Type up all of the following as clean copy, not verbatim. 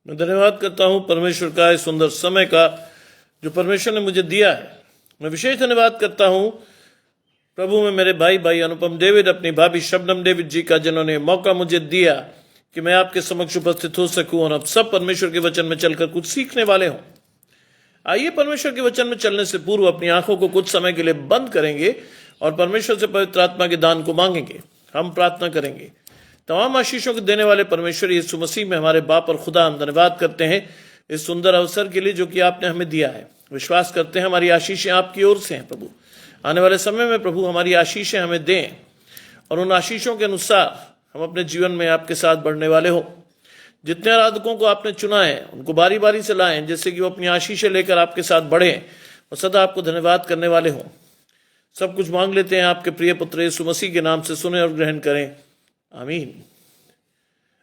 मैं धन्यवाद करता हूं परमेश्वर का इस सुंदर समय का जो परमेश्वर ने मुझे दिया है। मैं विशेष धन्यवाद करता हूं प्रभु में मेरे भाई अनुपम डेविड, अपनी भाभी शबनम डेविड जी का, जिन्होंने मौका मुझे दिया कि मैं आपके समक्ष उपस्थित हो सकूं और अब सब परमेश्वर के वचन में चलकर कुछ सीखने वाले हों। आइए परमेश्वर के वचन में चलने से पूर्व अपनी आंखों को कुछ समय के लिए बंद करेंगे और परमेश्वर से पवित्र आत्मा के दान को मांगेंगे। हम प्रार्थना करेंगे। तमाम आशीषों को देने वाले परमेश्वर यीशु मसीह में हमारे बाप और खुदा, हम धन्यवाद करते हैं इस सुंदर अवसर के लिए जो कि आपने हमें दिया है। विश्वास करते हैं हमारी आशीषें आपकी ओर से हैं प्रभु। आने वाले समय में प्रभु हमारी आशीषें हमें दें और उन आशीषों के अनुसार हम अपने जीवन में आपके साथ बढ़ने वाले हो। जितने आराधकों को आपने चुना है उनको बारी बारी से लाएं, जिससे कि वो अपनी आशीषें लेकर आपके साथ बढ़ें और सदा आपको धन्यवाद करने वाले हों। सब कुछ मांग लेते हैं आपके प्रिय पुत्र यीशु मसीह के नाम से, सुने और ग्रहण करें, आमीन।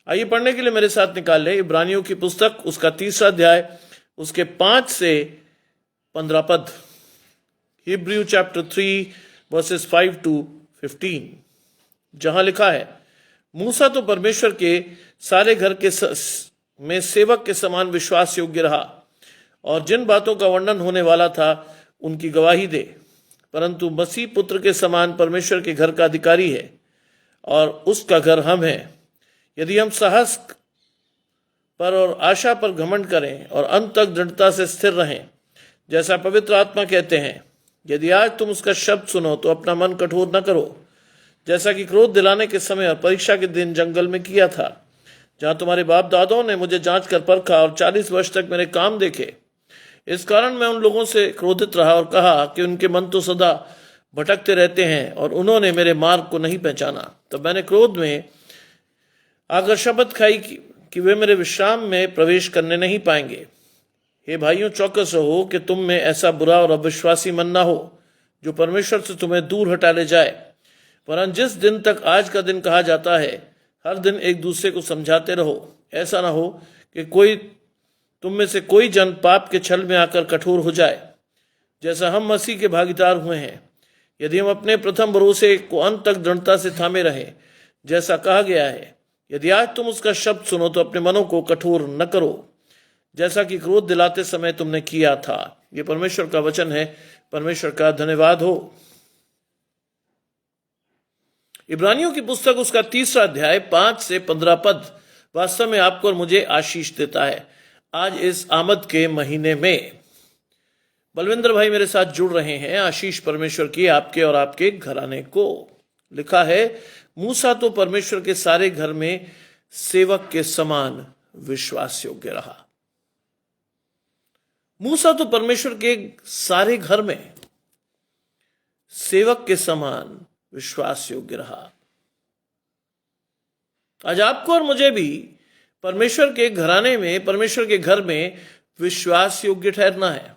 आइए पढ़ने के लिए मेरे साथ निकाल ले इब्रानियों की पुस्तक, उसका 3 अध्याय, उसके 5 से 15 पद। हिब्रू चैप्टर 3 वर्सेस 5 to 15, जहां लिखा है, मूसा तो परमेश्वर के सारे घर के में सेवक के समान विश्वास योग्य रहा और जिन बातों का वर्णन होने वाला था उनकी गवाही दे, परंतु मसीह पुत्र के समान परमेश्वर के घर का अधिकारी है और उसका घर हम हैं। यदि हम साहस पर और आशा पर घमंड करें और अंत तक दृढ़ता से स्थिर रहें, जैसा पवित्र आत्मा कहते हैं, यदि आज तुम उसका शब्द सुनो तो अपना मन कठोर न करो, जैसा कि क्रोध दिलाने के समय और परीक्षा के दिन जंगल में किया था, जहां तुम्हारे बाप दादाओं ने मुझे जांच कर परखा और 40 वर्ष तक मेरे काम देखे। इस कारण मैं उन लोगों से क्रोधित रहा और कहा कि उनके मन तो सदा भटकते रहते हैं और उन्होंने मेरे मार्ग को नहीं पहचाना। तब मैंने क्रोध में आकर शपथ खाई कि वे मेरे विश्राम में प्रवेश करने नहीं पाएंगे। हे भाइयों, चौकस रहो कि तुम में ऐसा बुरा और अविश्वासी मन ना हो जो परमेश्वर से तुम्हें दूर हटा ले जाए। वरन जिस दिन तक आज का दिन कहा जाता है, हर दिन एक दूसरे को समझाते रहो, ऐसा ना हो कि कोई तुम में से कोई जन पाप के छल में आकर कठोर हो जाए, जैसा हम मसीह के भागीदार हुए हैं। यदि हम अपने प्रथम भरोसे को अंत तक दृढ़ता से थामे रहें, जैसा कहा गया है, यदि आज तुम उसका शब्द सुनो तो अपने मनों को कठोर न करो, जैसा कि क्रोध दिलाते समय तुमने किया था। यह परमेश्वर का वचन है। परमेश्वर का धन्यवाद हो। इब्रानियों की पुस्तक, उसका 3 अध्याय, 5 से 15 पद वास्तव में आपको और मुझे आशीष देता है आज इस आमद के महीने में। बलविंदर भाई मेरे साथ जुड़ रहे हैं। आशीष परमेश्वर की आपके और आपके घराने को। लिखा है, मूसा तो परमेश्वर के सारे घर में सेवक के समान विश्वास योग्य रहा। मूसा तो परमेश्वर के सारे घर में सेवक के समान विश्वास योग्य रहा। आज आपको और मुझे भी परमेश्वर के घराने में, परमेश्वर के घर में विश्वास योग्य ठहरना है।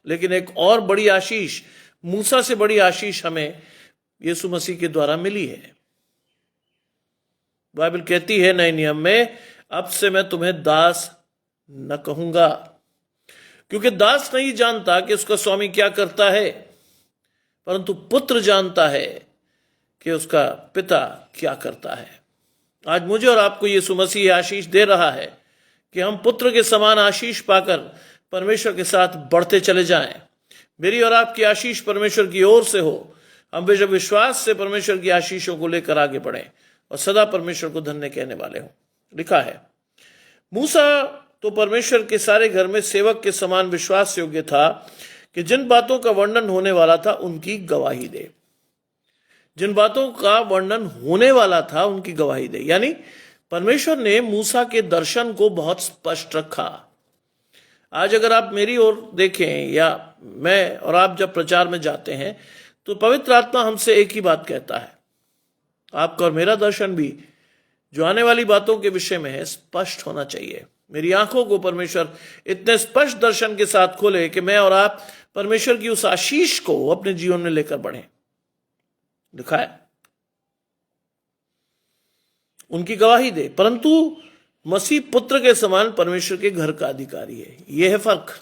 लेकिन एक और बड़ी आशीष, मूसा से बड़ी आशीष हमें यीशु मसीह के द्वारा मिली है। बाइबल कहती है नए नियम में, अब से मैं तुम्हें दास न कहूंगा, क्योंकि दास नहीं जानता कि उसका स्वामी क्या करता है, परंतु पुत्र जानता है कि उसका पिता क्या करता है। आज मुझे और आपको यीशु मसीह आशीष दे रहा है कि हम पुत्र के समान आशीष पाकर परमेश्वर के साथ बढ़ते चले जाएं। मेरी और आपकी आशीष परमेश्वर की ओर से हो। हम विश्वास से परमेश्वर की आशीषों को लेकर आगे बढ़ें और सदा परमेश्वर को धन्य कहने वाले हों। लिखा है, मूसा तो परमेश्वर के सारे घर में सेवक के समान विश्वास योग्य था कि जिन बातों का वर्णन होने वाला था उनकी गवाही दे। जिन बातों का वर्णन होने वाला था उनकी गवाही दे, यानी परमेश्वर ने मूसा के दर्शन को बहुत स्पष्ट रखा। आज अगर आप मेरी ओर देखें या मैं और आप जब प्रचार में जाते हैं तो पवित्र आत्मा हमसे एक ही बात कहता है, आपका और मेरा दर्शन भी जो आने वाली बातों के विषय में है स्पष्ट होना चाहिए। मेरी आंखों को परमेश्वर इतने स्पष्ट दर्शन के साथ खोले कि मैं और आप परमेश्वर की उस आशीष को अपने जीवन में लेकर बढ़ें। लिखा है, उनकी गवाही दे, परंतु मसीह पुत्र के समान परमेश्वर के घर का अधिकारी है। यह है फर्क।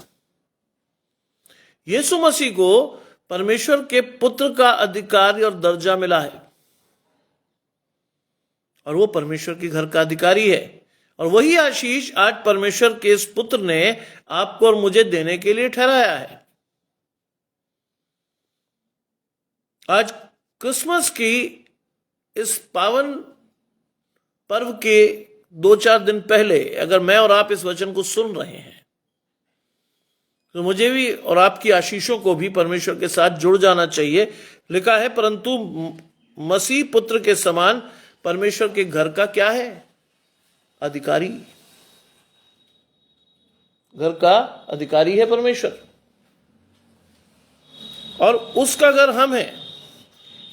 यीशु मसीह को परमेश्वर के पुत्र का अधिकार और दर्जा मिला है और वो परमेश्वर के घर का अधिकारी है और वही आशीष आज परमेश्वर के इस पुत्र ने आपको और मुझे देने के लिए ठहराया है। आज क्रिसमस की इस पावन पर्व के 2-4 दिन पहले अगर मैं और आप इस वचन को सुन रहे हैं तो मुझे भी और आपकी आशीषों को भी परमेश्वर के साथ जुड़ जाना चाहिए। लिखा है, परंतु मसीह पुत्र के समान परमेश्वर के घर का क्या है? अधिकारी। घर का अधिकारी है परमेश्वर और उसका घर हम हैं।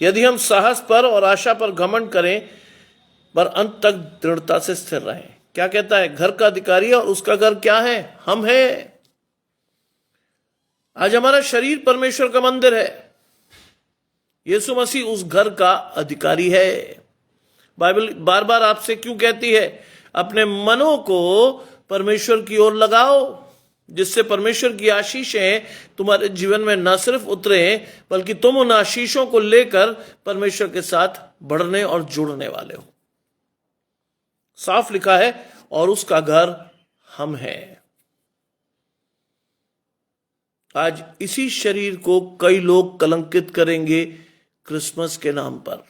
यदि हम साहस पर और आशा पर घमंड करें पर अंत तक दृढ़ता से स्थिर रहें। क्या कहता है? घर का अधिकारी है और उसका घर क्या है? हम हैं। आज हमारा शरीर परमेश्वर का मंदिर है। यीशु मसीह उस घर का अधिकारी है। बाइबल बार बार आपसे क्यों कहती है? अपने मनों को परमेश्वर की ओर लगाओ, जिससे परमेश्वर की आशीषें तुम्हारे जीवन में न सिर्फ उतरे बल्कि तुम उन आशीषों को लेकर परमेश्वर के साथ बढ़ने और जुड़ने वाले हो। साफ लिखा है, और उसका घर हम हैं। आज इसी शरीर को कई लोग कलंकित करेंगे क्रिसमस के नाम पर।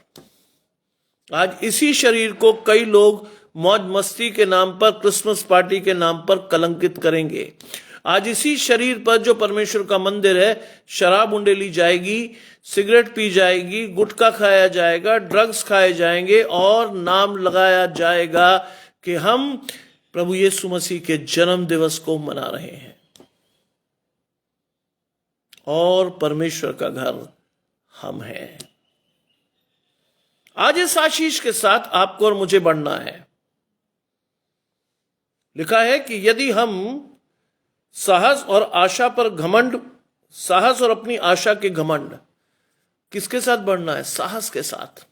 आज इसी शरीर को कई लोग मौज मस्ती के नाम पर, क्रिसमस पार्टी के नाम पर कलंकित करेंगे। आज इसी शरीर पर जो परमेश्वर का मंदिर है, शराब उंडेली जाएगी, सिगरेट पी जाएगी, गुटखा खाया जाएगा, ड्रग्स खाए जाएंगे और नाम लगाया जाएगा कि हम प्रभु यीशु मसीह के जन्म दिवस को मना रहे हैं। और परमेश्वर का घर हम हैं। आज इस आशीष के साथ आपको और मुझे बढ़ना है। लिखा है कि यदि हम साहस और आशा पर घमंड, साहस और अपनी आशा के घमंड, किसके साथ बढ़ना है? साहस के साथ।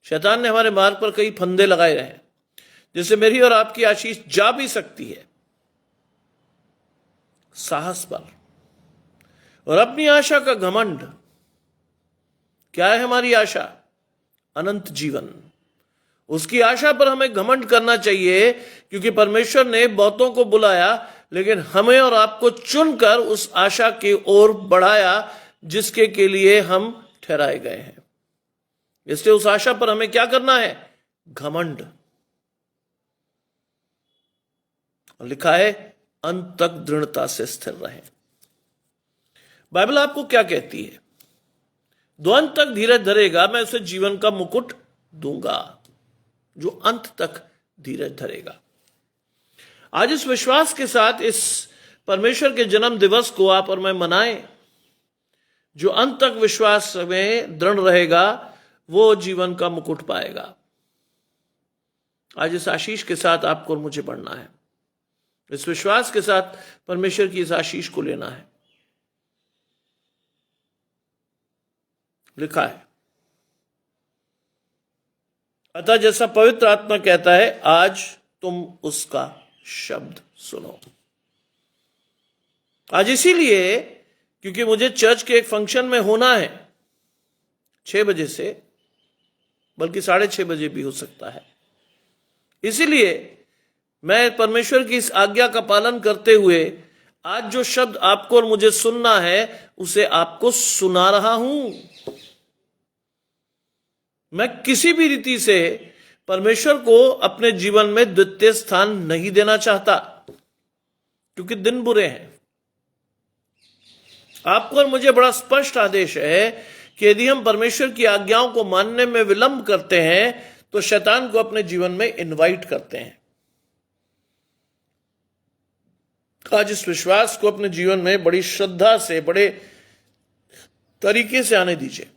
शैतान ने हमारे मार्ग पर कई फंदे लगाए रहे हैं जिससे मेरी और आपकी आशीष जा भी सकती है। साहस पर और अपनी आशा का घमंड। क्या है हमारी आशा? अनंत जीवन। उसकी आशा पर हमें घमंड करना चाहिए, क्योंकि परमेश्वर ने बहुतों को बुलाया लेकिन हमें और आपको चुनकर उस आशा की ओर बढ़ाया जिसके के लिए हम ठहराए गए हैं। इसलिए उस आशा पर हमें क्या करना है? घमंड। लिखा है, अंत तक दृढ़ता से स्थिर रहें। बाइबल आपको क्या कहती है? जो अंत तक धीरज धरेगा मैं उसे जीवन का मुकुट दूंगा। जो अंत तक धीरज धरेगा। आज इस विश्वास के साथ इस परमेश्वर के जन्म दिवस को आप और मैं मनाएं। जो अंत तक विश्वास में दृढ़ रहेगा वो जीवन का मुकुट पाएगा। आज इस आशीष के साथ आपको और मुझे बढ़ना है। इस विश्वास के साथ परमेश्वर की इस आशीष को लेना है। लिखा है, अतः जैसा पवित्र आत्मा कहता है, आज तुम उसका शब्द सुनो। आज इसीलिए क्योंकि मुझे चर्च के एक फंक्शन में होना है 6 बजे से, बल्कि 6:30 बजे भी हो सकता है। इसीलिए मैं परमेश्वर की इस आज्ञा का पालन करते हुए आज जो शब्द आपको और मुझे सुनना है उसे आपको सुना रहा हूं। मैं किसी भी रीति से परमेश्वर को अपने जीवन में द्वितीय स्थान नहीं देना चाहता, क्योंकि दिन बुरे हैं। आपको और मुझे बड़ा स्पष्ट आदेश है कि यदि हम परमेश्वर की आज्ञाओं को मानने में विलंब करते हैं तो शैतान को अपने जीवन में इनवाइट करते हैं। आज इस विश्वास को अपने जीवन में बड़ी श्रद्धा से, बड़े तरीके से आने दीजिए।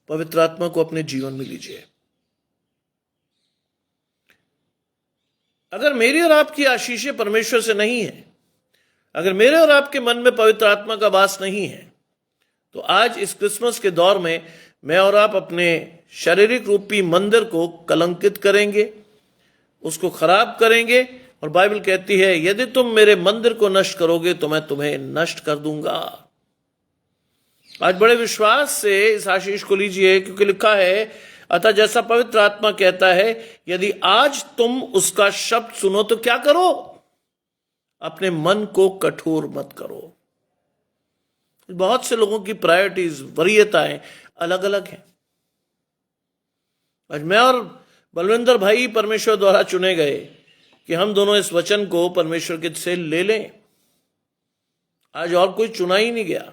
पवित्र आत्मा को अपने जीवन में लीजिए। अगर मेरी और आपकी आशीषें परमेश्वर से नहीं है, अगर मेरे और आपके मन में पवित्र आत्मा का वास नहीं है, तो आज इस क्रिसमस के दौर में मैं और आप अपने शारीरिक रूपी मंदिर को कलंकित करेंगे, उसको खराब करेंगे। और बाइबल कहती है, यदि तुम मेरे मंदिर को नष्ट करोगे तो मैं तुम्हें नष्ट कर दूंगा। आज बड़े विश्वास से इस आशीष को लीजिए, क्योंकि लिखा है, अतः जैसा पवित्र आत्मा कहता है, यदि आज तुम उसका शब्द सुनो तो क्या करो? अपने मन को कठोर मत करो। बहुत से लोगों की प्रायोरिटीज, वरीयताएं अलग अलग हैं। आज मैं और बलविंदर भाई परमेश्वर द्वारा चुने गए कि हम दोनों इस वचन को परमेश्वर के से ले लें। आज और कोई चुना ही नहीं गया।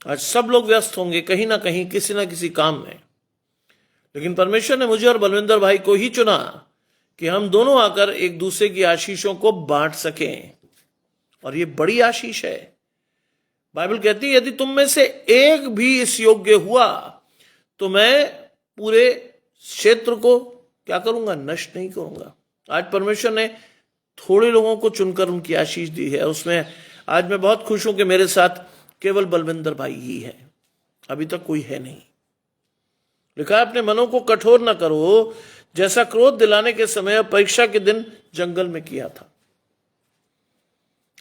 आज सब लोग व्यस्त होंगे कहीं ना कहीं, किसी ना किसी काम में, लेकिन परमेश्वर ने मुझे और बलविंदर भाई को ही चुना कि हम दोनों आकर एक दूसरे की आशीषों को बांट सकें। और ये बड़ी आशीष है। बाइबल कहती है, यदि तुम में से एक भी इस योग्य हुआ तो मैं पूरे क्षेत्र को क्या करूंगा? नष्ट नहीं करूंगा। आज परमेश्वर ने थोड़े लोगों को चुनकर उनकी आशीष दी है। उसमें आज मैं बहुत खुश हूं कि मेरे साथ केवल बलविंदर भाई ही है, अभी तक कोई है नहीं। लिखा है, अपने मनों को कठोर ना करो, जैसा क्रोध दिलाने के समय परीक्षा के दिन जंगल में किया था।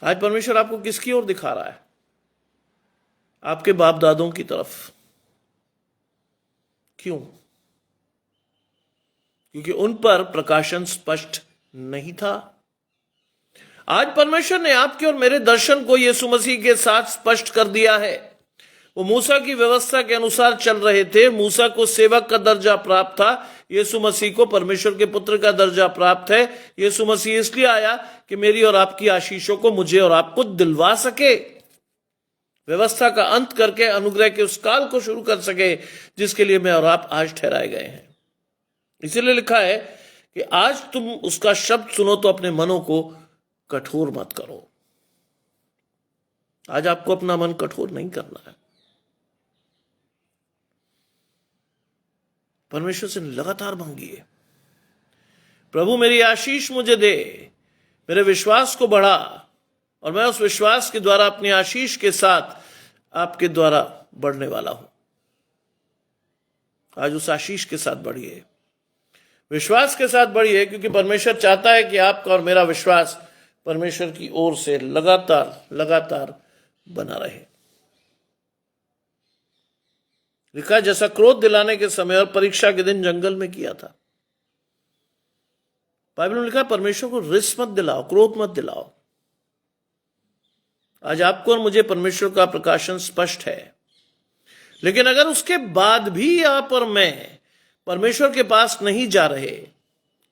आज परमेश्वर आपको किसकी ओर दिखा रहा है? आपके बाप दादों की तरफ। क्यों? क्योंकि उन पर प्रकाशन स्पष्ट नहीं था। आज परमेश्वर ने आपके और मेरे दर्शन को यीशु मसीह के साथ स्पष्ट कर दिया है। वो मूसा की व्यवस्था के अनुसार चल रहे थे। मूसा को सेवक का दर्जा प्राप्त था, यीशु मसीह को परमेश्वर के पुत्र का दर्जा प्राप्त है। यीशु मसीह इसलिए आया कि मेरी और आपकी आशीषों को मुझे और आपको दिलवा सके, व्यवस्था का अंत करके अनुग्रह के उस काल को शुरू कर सके जिसके लिए मैं और आप आज ठहराए गए हैं। इसीलिए लिखा है कि आज तुम उसका शब्द सुनो तो अपने मनों को कठोर मत करो। आज आपको अपना मन कठोर नहीं करना है। परमेश्वर से लगातार मांगिए, प्रभु मेरी आशीष मुझे दे, मेरे विश्वास को बढ़ा, और मैं उस विश्वास के द्वारा अपनी आशीष के साथ आपके द्वारा बढ़ने वाला हूं। आज उस आशीष के साथ बढ़िए, विश्वास के साथ बढ़िए, क्योंकि परमेश्वर चाहता है कि आपका और मेरा विश्वास परमेश्वर की ओर से लगातार बना रहे। लिखा, जैसा क्रोध दिलाने के समय और परीक्षा के दिन जंगल में किया था। बाइबल में लिखा, परमेश्वर को रिस मत दिलाओ, क्रोध मत दिलाओ। आज आपको और मुझे परमेश्वर का प्रकाशन स्पष्ट है, लेकिन अगर उसके बाद भी आप और मैं परमेश्वर के पास नहीं जा रहे,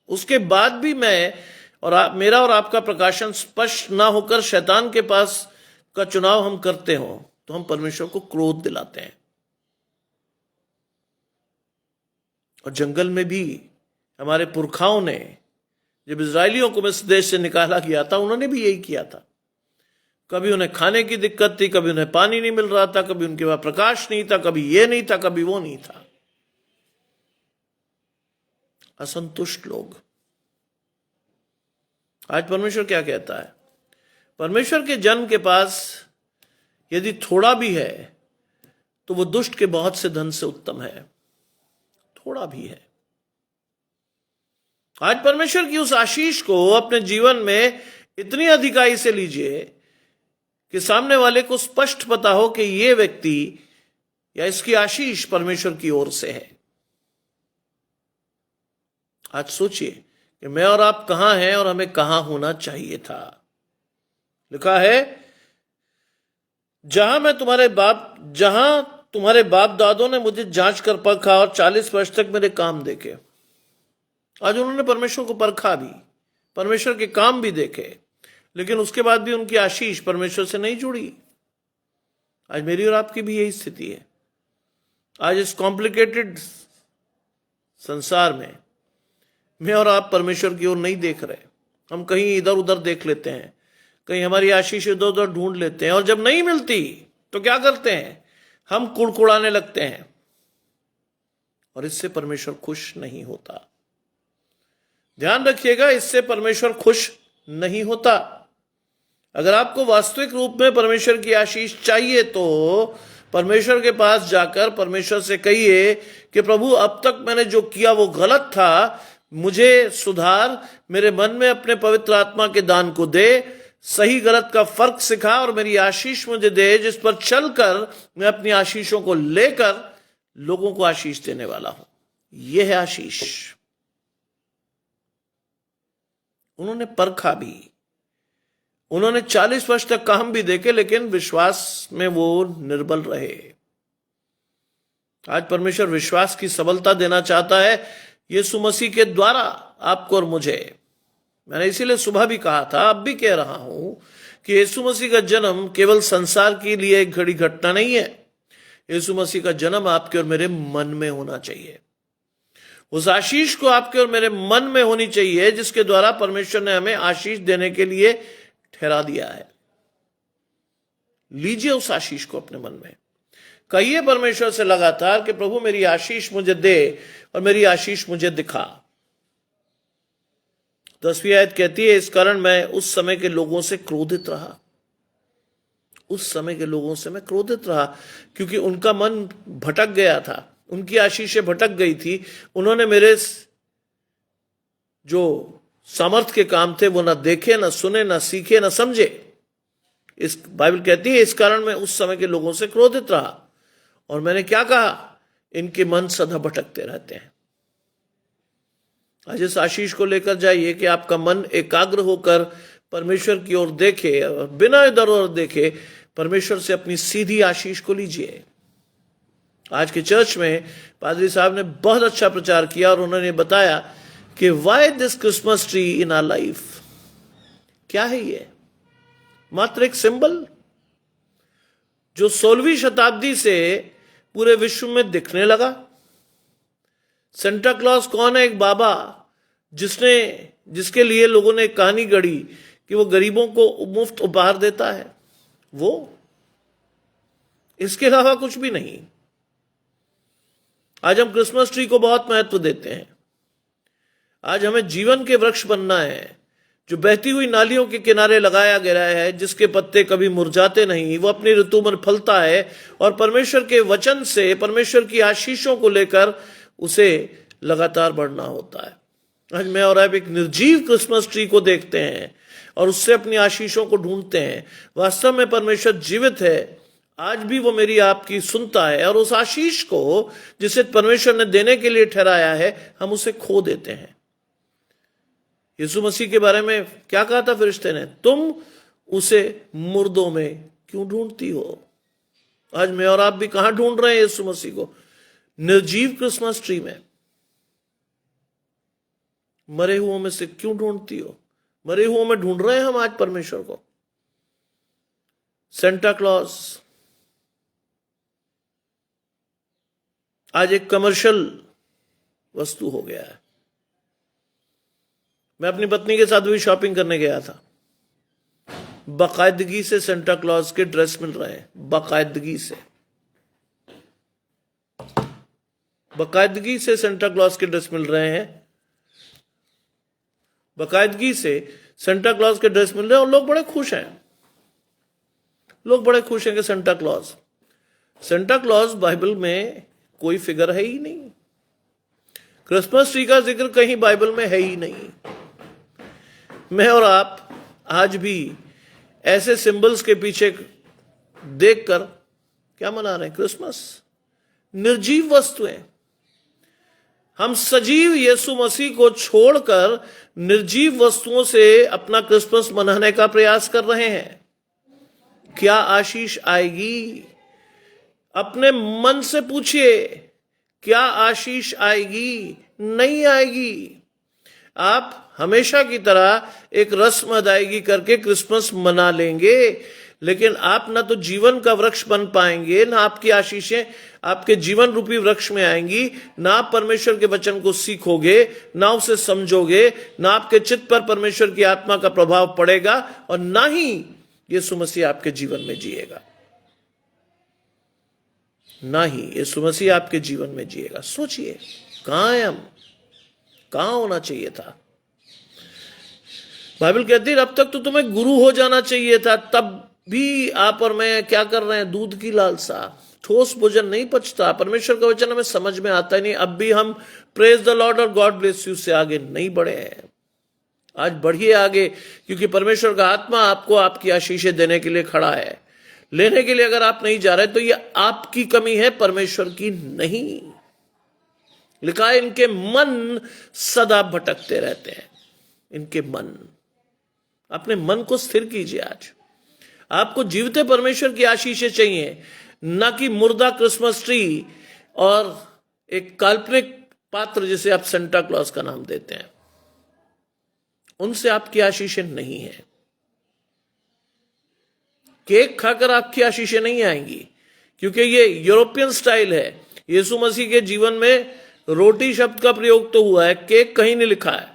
उसके बाद भी मैं और मेरा और आपका प्रकाशन स्पष्ट ना होकर शैतान के पास का चुनाव हम करते हो, तो हम परमेश्वर को क्रोध दिलाते हैं। और जंगल में भी हमारे पुरखाओं ने, जब इजरायलियों को मिस्र देश से निकाला गया था, उन्होंने भी यही किया था। कभी उन्हें खाने की दिक्कत थी, कभी उन्हें पानी नहीं मिल रहा था, कभी उनके पास प्रकाश नहीं था, कभी ये नहीं था, कभी वो नहीं था। असंतुष्ट लोग। आज परमेश्वर क्या कहता है? परमेश्वर के जन के पास यदि थोड़ा भी है तो वो दुष्ट के बहुत से धन से उत्तम है। थोड़ा भी है। आज परमेश्वर की उस आशीष को अपने जीवन में इतनी अधिकाई से लीजिए कि सामने वाले को स्पष्ट पता हो कि ये व्यक्ति या इसकी आशीष परमेश्वर की ओर से है। आज सोचिए कि मैं और आप कहां हैं और हमें कहां होना चाहिए था। लिखा है, जहां तुम्हारे बाप दादों ने मुझे जांच कर परखा और 40 वर्ष तक मेरे काम देखे। आज उन्होंने परमेश्वर को परखा भी, परमेश्वर के काम भी देखे, लेकिन उसके बाद भी उनकी आशीष परमेश्वर से नहीं जुड़ी। आज मेरी और आपकी भी यही स्थिति है। आज इस कॉम्प्लिकेटेड संसार में मैं और आप परमेश्वर की ओर नहीं देख रहे। हम कहीं इधर उधर देख लेते हैं, कहीं हमारी आशीष इधर उधर ढूंढ लेते हैं, और जब नहीं मिलती तो क्या करते हैं? हम कुड़कुड़ाने लगते हैं, और इससे परमेश्वर खुश नहीं होता। ध्यान रखिएगा, इससे परमेश्वर खुश नहीं होता। अगर आपको वास्तविक रूप में परमेश्वर की आशीष चाहिए तो परमेश्वर के पास जाकर परमेश्वर से कहिए कि प्रभु, अब तक मैंने जो किया वो गलत था, मुझे सुधार, मेरे मन में अपने पवित्र आत्मा के दान को दे, सही गलत का फर्क सिखा और मेरी आशीष मुझे दे, जिस पर चलकर मैं अपनी आशीषों को लेकर लोगों को आशीष देने वाला हूं। यह है आशीष। उन्होंने परखा भी, उन्होंने 40 वर्ष तक काम भी देखे, लेकिन विश्वास में वो निर्बल रहे। आज परमेश्वर विश्वास की सबलता देना चाहता है यीशु मसीह के द्वारा आपको और मुझे। मैंने इसीलिए सुबह भी कहा था, अब भी कह रहा हूं कि यीशु मसीह का जन्म केवल संसार के लिए एक घड़ी घटना नहीं है। यीशु मसीह का जन्म आपके और मेरे मन में होना चाहिए। उस आशीष को आपके और मेरे मन में होनी चाहिए जिसके द्वारा परमेश्वर ने हमें आशीष देने के लिए ठहरा दिया है। लीजिए उस आशीष को अपने मन में, कहिए परमेश्वर से लगातार कि प्रभु मेरी आशीष मुझे दे और मेरी आशीष मुझे दिखा। 10वीं आयत कहती है, इस कारण मैं उस समय के लोगों से क्रोधित रहा। उस समय के लोगों से मैं क्रोधित रहा क्योंकि उनका मन भटक गया था, उनकी आशीषें भटक गई थी। उन्होंने मेरे जो सामर्थ के काम थे वो ना देखे, ना सुने, ना सीखे, ना समझे। इस बाइबल कहती है, इस कारण मैं उस समय के लोगों से क्रोधित रहा। और मैंने क्या कहा? इनके मन सदा भटकते रहते हैं। आज इस आशीष को लेकर जाइए कि आपका मन एकाग्र होकर परमेश्वर की ओर देखे और बिना इधर उधर देखे परमेश्वर से अपनी सीधी आशीष को लीजिए। आज के चर्च में पादरी साहब ने बहुत अच्छा प्रचार किया और उन्होंने बताया कि why this Christmas tree in our life. क्या है ये? मात्र एक सिंबल जो 16वीं शताब्दी से पूरे विश्व में दिखने लगा। सेंटा क्लॉज कौन है? एक बाबा जिसके लिए लोगों ने कहानी गढ़ी कि वो गरीबों को मुफ्त उपहार देता है। वो, इसके अलावा कुछ भी नहीं। आज हम क्रिसमस ट्री को बहुत महत्व देते हैं। आज हमें जीवन के वृक्ष बनना है, जो बहती हुई नालियों के किनारे लगाया गया है, जिसके पत्ते कभी मुरझाते नहीं, वो अपनी ऋतु में फलता है और परमेश्वर के वचन से, परमेश्वर की आशीषों को लेकर उसे लगातार बढ़ना होता है। आज मैं और आप एक निर्जीव क्रिसमस ट्री को देखते हैं और उससे अपनी आशीषों को ढूंढते हैं। वास्तव में परमेश्वर जीवित है, आज भी वो मेरी आपकी सुनता है, और उस आशीष को जिसे परमेश्वर ने देने के लिए ठहराया है, हम उसे खो देते हैं। यीशु मसीह के बारे में क्या कहा था फरिश्ते ने? तुम उसे मुर्दों में क्यों ढूंढती हो? आज मैं और आप भी कहां ढूंढ रहे हैं यीशु मसीह को? निर्जीव क्रिसमस ट्री में। मरे हुओं में से क्यों ढूंढती हो? मरे हुओं में ढूंढ रहे हैं हम आज परमेश्वर को। सेंटा क्लॉज आज एक कमर्शियल वस्तु हो गया है। मैं अपनी पत्नी के साथ भी शॉपिंग करने गया था। बाकायदगी से सेंटा क्लॉज के ड्रेस मिल रहे हैं, बाकायदगी से सेंटा क्लॉज के ड्रेस मिल रहे हैं, बाकायदगी से सेंटा क्लॉज के ड्रेस मिल रहे हैं और लोग बड़े खुश हैं। लोग बड़े खुश हैं कि सेंटा क्लॉज बाइबल में कोई फिगर है ही नहीं। क्रिसमस ट्री का जिक्र कहीं बाइबल में है ही नहीं। मैं और आप आज भी ऐसे सिंबल्स के पीछे देखकर क्या मना रहे हैं? क्रिसमस। निर्जीव वस्तुएं। हम सजीव यीशु मसीह को छोड़कर निर्जीव वस्तुओं से अपना क्रिसमस मनाने का प्रयास कर रहे हैं। क्या आशीष आएगी? अपने मन से पूछिए, क्या आशीष आएगी? नहीं आएगी। आप हमेशा की तरह एक रस्म अदायगी करके क्रिसमस मना लेंगे, लेकिन आप ना तो जीवन का वृक्ष बन पाएंगे, ना आपकी आशीषें आपके जीवन रूपी वृक्ष में आएंगी, ना आप परमेश्वर के वचन को सीखोगे, ना उसे समझोगे, ना आपके चित्त पर परमेश्वर की आत्मा का प्रभाव पड़ेगा, और ना ही यीशु मसीह आपके जीवन में जिएगा। ना ही यीशु मसीह आपके जीवन में जिएगा। सोचिए, कहां है हम? कहां होना चाहिए था? बाइबल कहती है अब तक तो तुम्हें गुरु हो जाना चाहिए था, तब भी आप और मैं क्या कर रहे हैं? दूध की लालसा। ठोस भोजन नहीं पचता। परमेश्वर का वचन हमें समझ में आता ही नहीं। अब भी हम प्रेज द लॉर्ड और गॉड ब्लेस यू से आगे नहीं बढ़े हैं। आज बढ़िए आगे, क्योंकि परमेश्वर का आत्मा आपको आपकी आशीषें देने के लिए खड़ा है। लेने के लिए अगर आप नहीं जा रहे तो ये आपकी कमी है, परमेश्वर की नहीं। लिखा है इनके मन सदा भटकते रहते हैं। इनके मन, अपने मन को स्थिर कीजिए। आज आपको जीवते परमेश्वर की आशीषें चाहिए, ना कि मुर्दा क्रिसमस ट्री और एक काल्पनिक पात्र जिसे आप सेंटा क्लॉज का नाम देते हैं। उनसे आपकी आशीषें नहीं है। केक खाकर आपकी आशीषें नहीं आएंगी, क्योंकि ये यूरोपियन स्टाइल है। यीशु मसीह के जीवन में रोटी शब्द का प्रयोग तो हुआ है, केक कहीं नहीं लिखा है।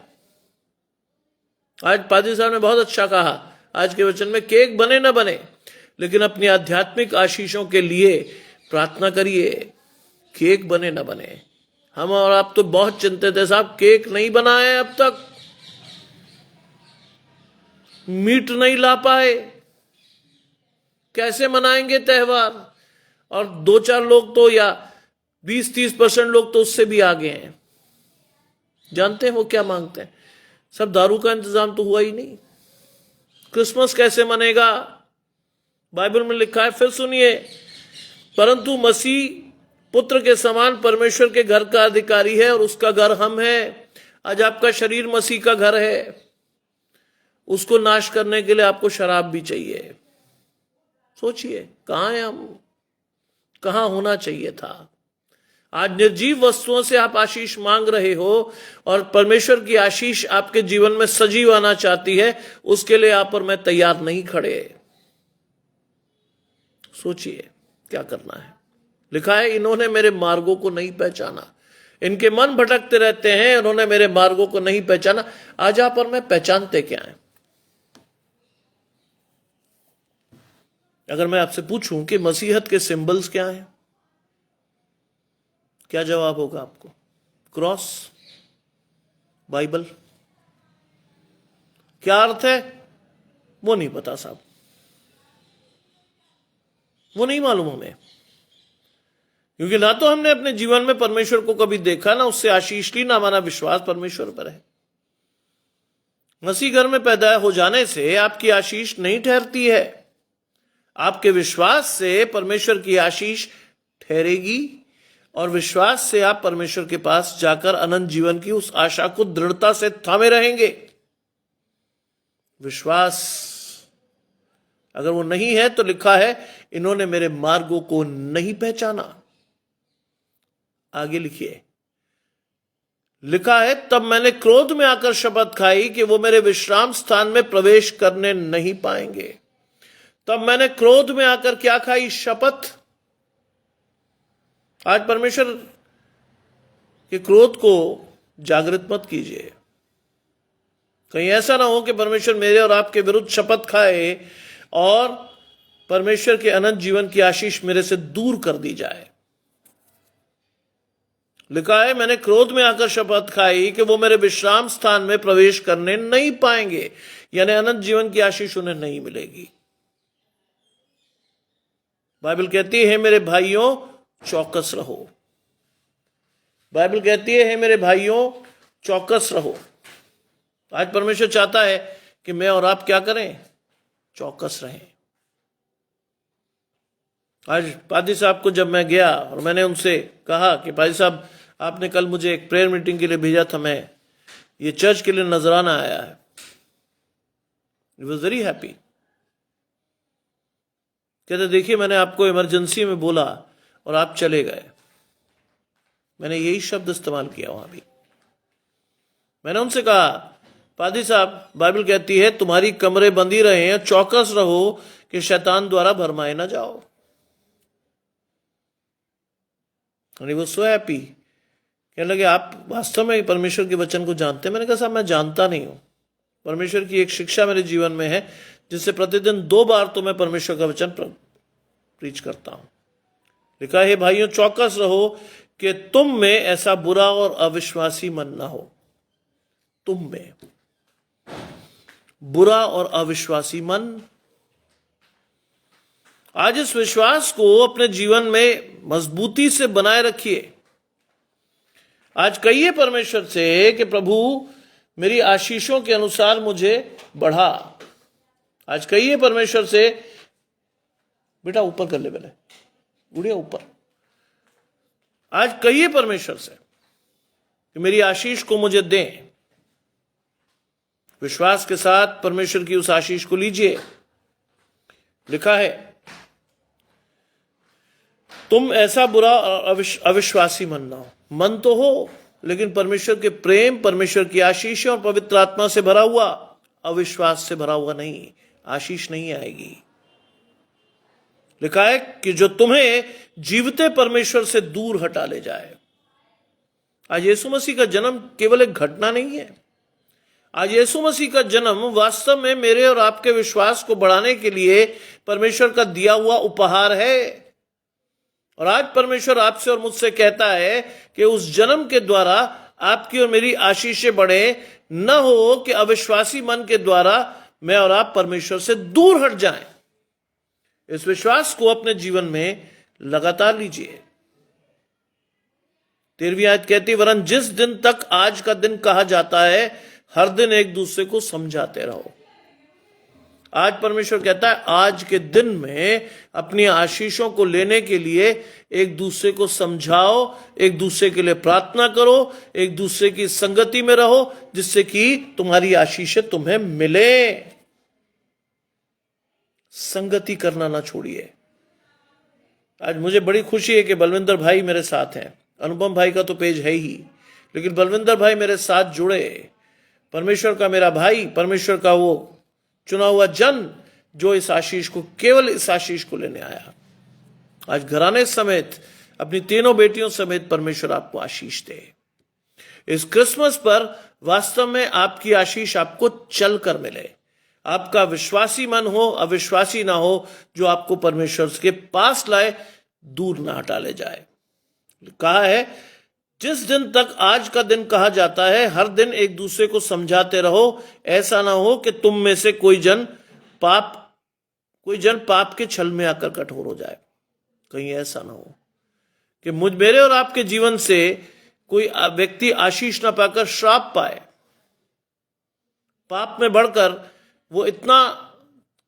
आज पादरी साहब ने बहुत अच्छा कहा आज के वचन में, केक बने ना बने, लेकिन अपनी आध्यात्मिक आशीषों के लिए प्रार्थना करिए। केक बने ना बने। हम और आप तो बहुत चिंतित है, साहब केक नहीं बना है अब तक, मीट नहीं ला पाए, कैसे मनाएंगे त्योहार। और 2-4 लोग तो, या 20-30% लोग तो उससे भी आगे हैं। जानते हैं वो क्या मांगते हैं? सब दारू का इंतजाम तो हुआ ही नहीं, क्रिसमस कैसे मनेगा? बाइबल में लिखा है, फिर सुनिए, परंतु मसीह पुत्र के समान परमेश्वर के घर का अधिकारी है और उसका घर हम है। आज आपका शरीर मसीह का घर है। उसको नाश करने के लिए आपको शराब भी चाहिए। सोचिए कहां है हम, कहां होना चाहिए था। आज निर्जीव वस्तुओं से आप आशीष मांग रहे हो और परमेश्वर की आशीष आपके जीवन में सजीव आना चाहती है। उसके लिए आप और मैं तैयार नहीं खड़े। सोचिए क्या करना है। लिखा है इन्होंने मेरे मार्गों को नहीं पहचाना। इनके मन भटकते रहते हैं, इन्होंने मेरे मार्गों को नहीं पहचाना। आज आप और मैं पहचानते क्या है? अगर मैं आपसे पूछूं कि मसीहत के सिंबल्स क्या हैं, क्या जवाब होगा आपको? Cross, Bible. क्या अर्थ है वो नहीं पता साहब, वो नहीं मालूम हमें, क्योंकि ना तो हमने अपने जीवन में परमेश्वर को कभी देखा, ना उससे आशीष ली, ना हमारा विश्वास परमेश्वर पर है। मसीह घर में पैदा हो जाने से आपकी आशीष नहीं ठहरती है, आपके विश्वास से परमेश्वर की आशीष ठहरेगी। और विश्वास से आप परमेश्वर के पास जाकर अनंत जीवन की उस आशा को दृढ़ता से थामे रहेंगे। विश्वास अगर वो नहीं है तो लिखा है इन्होंने मेरे मार्गों को नहीं पहचाना। आगे लिखिए, लिखा है तब मैंने क्रोध में आकर शपथ खाई कि वो मेरे विश्राम स्थान में प्रवेश करने नहीं पाएंगे। तब मैंने क्रोध में आकर क्या खाई? शपथ। आज परमेश्वर के क्रोध को जागृत मत कीजिए। कहीं ऐसा ना हो कि परमेश्वर मेरे और आपके विरुद्ध शपथ खाए और परमेश्वर के अनंत जीवन की आशीष मेरे से दूर कर दी जाए। लिखा है मैंने क्रोध में आकर शपथ खाई कि वो मेरे विश्राम स्थान में प्रवेश करने नहीं पाएंगे, यानी अनंत जीवन की आशीष उन्हें नहीं मिलेगी। बाइबल कहती है मेरे भाइयों चौकस रहो। बाइबल कहती है मेरे भाइयों चौकस रहो। आज परमेश्वर चाहता है कि मैं और आप क्या करें? चौकस रहें। आज पादी साहब को जब मैं गया और मैंने उनसे कहा कि भाई साहब आपने कल मुझे एक प्रेयर मीटिंग के लिए भेजा था, मैं ये चर्च के लिए नजराना आया है। He was very happy. कहते देखिए मैंने आपको इमरजेंसी में बोला और आप चले गए। मैंने यही शब्द इस्तेमाल किया वहां भी। मैंने उनसे कहा पादी साहब बाइबल कहती है तुम्हारी कमरे बंदी रहे हैं, चौकस रहो कि शैतान द्वारा भरमाए ना जाओ। And he was so happy। कहने लगे आप वास्तव में परमेश्वर के वचन को जानते हैं? मैंने कहा साहब मैं जानता नहीं हूं। परमेश्वर की एक शिक्षा मेरे जीवन में है जिससे प्रतिदिन 2 बार तो मैं परमेश्वर का वचन प्रीच करता हूं। लिखा है भाइयों चौकस रहो कि तुम में ऐसा बुरा और अविश्वासी मन ना हो। तुम में बुरा और अविश्वासी मन। आज इस विश्वास को अपने जीवन में मजबूती से बनाए रखिए। आज कहिए परमेश्वर से कि प्रभु मेरी आशीषों के अनुसार मुझे बढ़ा। आज कहिए परमेश्वर से बेटा ऊपर कर ले, पहले गुड़िया ऊपर। आज कहिए परमेश्वर से कि मेरी आशीष को मुझे दें। विश्वास के साथ परमेश्वर की उस आशीष को लीजिए। लिखा है, तुम ऐसा बुरा अविश्वासी मन ना हो। मन तो हो, लेकिन परमेश्वर के प्रेम, परमेश्वर की आशीष और पवित्र आत्मा से भरा हुआ, अविश्वास से भरा हुआ नहीं, आशीष नहीं आएगी। लिखा है कि जो तुम्हें जीवते परमेश्वर से दूर हटा ले जाए। आज यीशु मसीह का जन्म केवल एक घटना नहीं है। आज यीशु मसीह का जन्म वास्तव में मेरे और आपके विश्वास को बढ़ाने के लिए परमेश्वर का दिया हुआ उपहार है। और आज परमेश्वर आपसे और मुझसे कहता है कि उस जन्म के द्वारा आपकी और मेरी आशीषें बढ़े, न हो कि अविश्वासी मन के द्वारा मैं और आप परमेश्वर से दूर हट जाएं। इस विश्वास को अपने जीवन में लगातार लीजिए। 13वीं आयत कहती है, वरन जिस दिन तक आज का दिन कहा जाता है, हर दिन एक दूसरे को समझाते रहो। आज परमेश्वर कहता है, आज के दिन में अपनी आशीषों को लेने के लिए एक दूसरे को समझाओ, एक दूसरे के लिए प्रार्थना करो, एक दूसरे की संगति में रहो, जिससे कि तुम्हारी आशीषें तुम्हें मिले। संगति करना ना छोड़िए। आज मुझे बड़ी खुशी है कि बलविंदर भाई मेरे साथ हैं। अनुपम भाई का तो पेज है ही, लेकिन बलविंदर भाई मेरे साथ जुड़े। परमेश्वर का मेरा भाई, परमेश्वर का वो चुना हुआ जन, जो इस आशीष को, केवल इस आशीष को लेने आया। आज घराने समेत, अपनी तीनों बेटियों समेत परमेश्वर आपको आशीष दे। इस क्रिसमस पर वास्तव में आपकी आशीष आपको चलकर मिले। आपका विश्वासी मन हो, अविश्वासी ना हो, जो आपको परमेश्वर के पास लाए, दूर ना हटा ले जाए। कहा है, जिस दिन तक आज का दिन कहा जाता है, हर दिन एक दूसरे को समझाते रहो, ऐसा ना हो कि तुम में से कोई जन पाप के छल में आकर कठोर हो जाए। कहीं ऐसा ना हो कि मेरे और आपके जीवन से कोई व्यक्ति आशीष ना पाकर श्राप पाए, पाप में बढ़कर वो इतना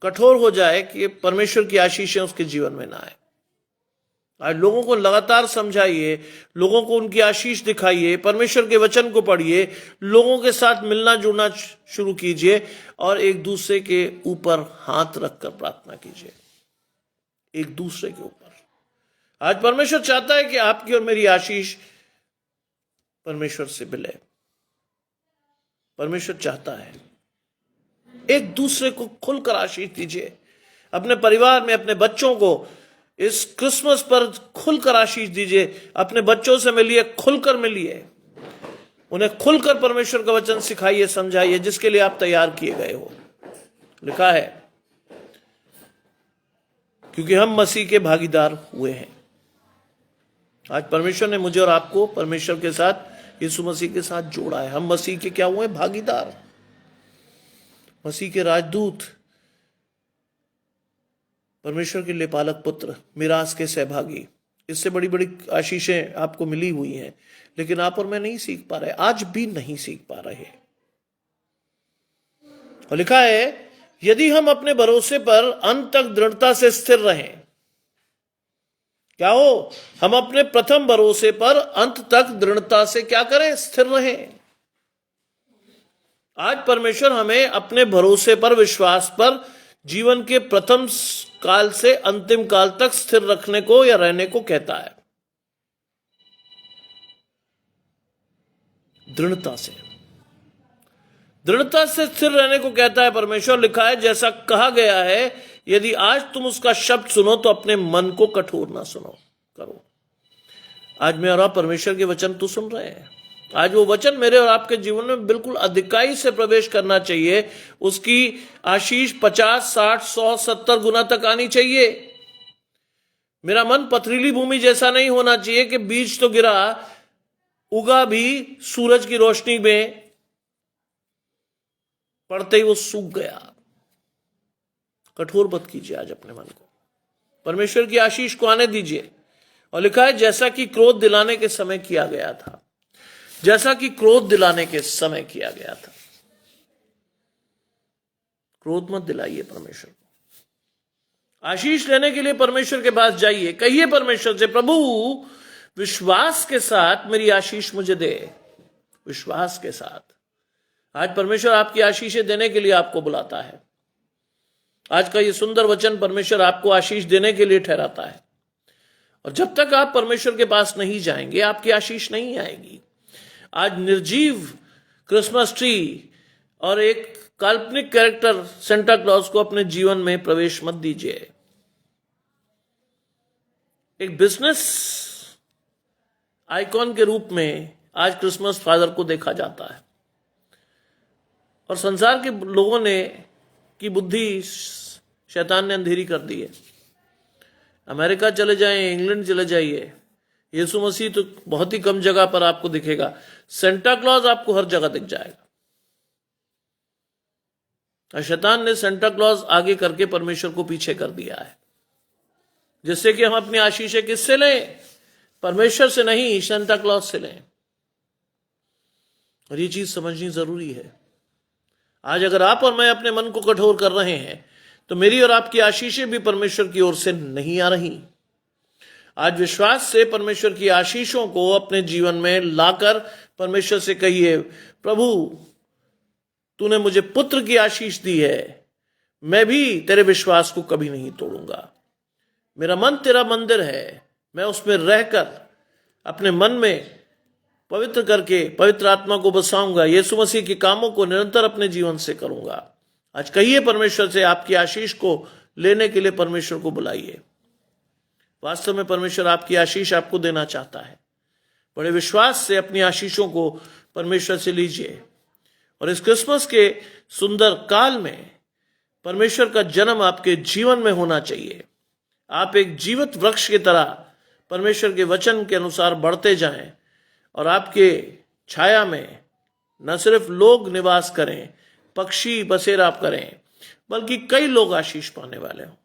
कठोर हो जाए कि परमेश्वर की आशीषें उसके जीवन में ना आए। आज लोगों को लगातार समझाइए, लोगों को उनकी आशीष दिखाइए, परमेश्वर के वचन को पढ़िए, लोगों के साथ मिलना जुलना शुरू कीजिए और एक दूसरे के ऊपर हाथ रखकर प्रार्थना कीजिए, एक दूसरे के ऊपर। आज परमेश्वर चाहता है कि आपकी और मेरी आशीष परमेश्वर से मिले। परमेश्वर चाहता है एक दूसरे को खुलकर आशीष दीजिए। अपने परिवार में अपने बच्चों को इस क्रिसमस पर खुलकर आशीष दीजिए। अपने बच्चों से मिलिए, खुलकर मिलिए, उन्हें खुलकर परमेश्वर का वचन सिखाइए, समझाइए, जिसके लिए आप तैयार किए गए हो। लिखा है, क्योंकि हम मसीह के भागीदार हुए हैं। आज परमेश्वर ने मुझे और आपको परमेश्वर के साथ, यीशु मसीह के साथ जोड़ा है। हम मसीह के क्या हुए? भागीदार, मसीह के राजदूत, परमेश्वर के लेपालक पुत्र, मिरास के सहभागी। इससे बड़ी बड़ी आशीषें आपको मिली हुई हैं, लेकिन आप और मैं नहीं सीख पा रहे, आज भी नहीं सीख पा रहे। और लिखा है, यदि हम अपने भरोसे पर अंत तक दृढ़ता से स्थिर रहें। क्या हो? हम अपने प्रथम भरोसे पर अंत तक दृढ़ता से क्या करें? स्थिर रहें। आज परमेश्वर हमें अपने भरोसे पर, विश्वास पर, जीवन के प्रथम काल से अंतिम काल तक स्थिर रखने को या रहने को कहता है। दृढ़ता से स्थिर रहने को कहता है परमेश्वर। लिखा है, जैसा कहा गया है, यदि आज तुम उसका शब्द सुनो तो अपने मन को कठोर ना सुनो करो। आज मैं और आप परमेश्वर के वचन तो सुन रहे हैं। आज वो वचन मेरे और आपके जीवन में बिल्कुल अधिकाई से प्रवेश करना चाहिए। उसकी आशीष 50, 60, 100, 70 गुना तक आनी चाहिए। मेरा मन पथरीली भूमि जैसा नहीं होना चाहिए कि बीज तो गिरा, उगा भी सूरज की रोशनी में, पड़ते ही वो सूख गया। कठोर मत कीजिए आज अपने मन को, परमेश्वर की आशीष को आने दीजिए। और लिखा है, जैसा कि क्रोध दिलाने के समय किया गया था, जैसा कि क्रोध दिलाने के समय किया गया था। क्रोध मत दिलाइए परमेश्वर को। आशीष लेने के लिए परमेश्वर के पास जाइए, कहिए परमेश्वर से, प्रभु विश्वास के साथ मेरी आशीष मुझे दे, विश्वास के साथ। आज परमेश्वर आपकी आशीषें देने के लिए आपको बुलाता है। आज का ये सुंदर वचन परमेश्वर आपको आशीष देने के लिए ठहराता है। और जब तक आप परमेश्वर के पास नहीं जाएंगे, आपकी आशीष नहीं आएगी। आज निर्जीव क्रिसमस ट्री और एक काल्पनिक कैरेक्टर सेंटा क्लॉज को अपने जीवन में प्रवेश मत दीजिए। एक बिजनेस आइकॉन के रूप में आज क्रिसमस फादर को देखा जाता है, और संसार के लोगों ने की बुद्धि शैतान ने अंधेरी कर दी है। अमेरिका चले जाएं, इंग्लैंड चले जाइए, यीशु मसीह तो बहुत ही कम जगह पर आपको दिखेगा, सेंटा क्लॉज आपको हर जगह दिख जाएगा। और शैतान ने सेंटा क्लॉज आगे करके परमेश्वर को पीछे कर दिया है, जिससे कि हम अपनी आशीषें किससे लें? परमेश्वर से नहीं, सेंटा क्लॉज से लें। और ये चीज समझनी जरूरी है। आज अगर आप और मैं अपने मन को कठोर कर रहे हैं, तो मेरी और आपकी आशीषें भी परमेश्वर की ओर से नहीं आ रही। आज विश्वास से परमेश्वर की आशीषों को अपने जीवन में लाकर परमेश्वर से कहिए, प्रभु तूने मुझे पुत्र की आशीष दी है, मैं भी तेरे विश्वास को कभी नहीं तोड़ूंगा। मेरा मन तेरा मंदिर है, मैं उसमें रहकर अपने मन में पवित्र करके पवित्र आत्मा को बसाऊंगा, यीशु मसीह के कामों को निरंतर अपने जीवन से करूंगा। आज कहिए परमेश्वर से, आपकी आशीष को लेने के लिए परमेश्वर को बुलाइए। वास्तव में परमेश्वर आपकी आशीष आपको देना चाहता है। बड़े विश्वास से अपनी आशीषों को परमेश्वर से लीजिए। और इस क्रिसमस के सुंदर काल में परमेश्वर का जन्म आपके जीवन में होना चाहिए। आप एक जीवित वृक्ष की तरह परमेश्वर के वचन के अनुसार बढ़ते जाएं, और आपके छाया में न सिर्फ लोग निवास करें, पक्षी बसेरा करें, बल्कि कई लोग आशीष पाने वाले हों।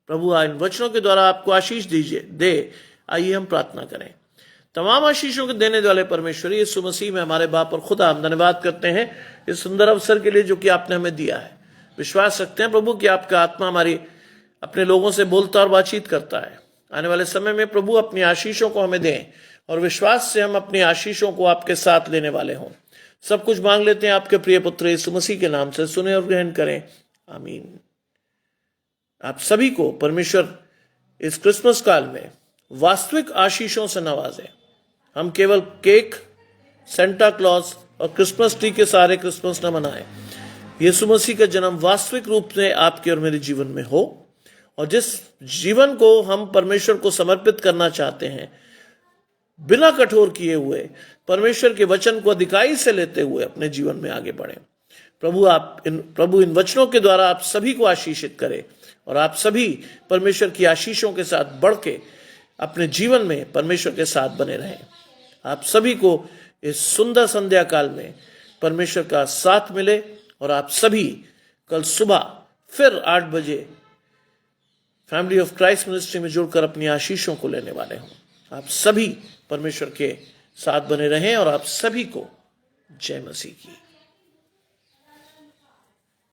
प्रभु इन वचनों के द्वारा आपको आशीष दे। आइए हम प्रार्थना करें। तमाम आशीषों को देने वाले परमेश्वर यीशु मसीह में हमारे बाप और खुदा, हम धन्यवाद करते हैं इस सुंदर अवसर के लिए जो कि आपने हमें दिया है। विश्वास रखते हैं प्रभु कि आपका आत्मा हमारी अपने लोगों से बोलता और बातचीत करता है। आने वाले समय में प्रभु अपनी आशीषों को हमें दें, और विश्वास से हम अपनी आशीषों को आपके साथ लेने वाले हों। सब कुछ मांग लेते हैं आपके प्रिय पुत्र यीशु मसीह के नाम से, सुने और ग्रहण करें, आमीन। आप सभी को परमेश्वर इस क्रिसमस काल में वास्तविक आशीषों से नवाजे। हम केवल केक, सेंटा क्लॉज और क्रिसमस ट्री के सारे क्रिसमस न मनाएं। यीशु मसीह का जन्म वास्तविक रूप से आपके और मेरे जीवन में हो, और जिस जीवन को हम परमेश्वर को समर्पित करना चाहते हैं, बिना कठोर किए हुए परमेश्वर के वचन को अधिकाई से लेते हुए अपने जीवन में आगे बढ़ें। प्रभु इन वचनों के द्वारा आप सभी को आशीषित करें, और आप सभी परमेश्वर की आशीषों के साथ बढ़ के अपने जीवन में परमेश्वर के साथ बने रहें। आप सभी को इस सुंदर संध्या काल में परमेश्वर का साथ मिले, और आप सभी कल सुबह फिर 8 बजे फैमिली ऑफ क्राइस्ट मिनिस्ट्री में जुड़कर अपनी आशीषों को लेने वाले हों। आप सभी परमेश्वर के साथ बने रहें, और आप सभी को जय मसीह की।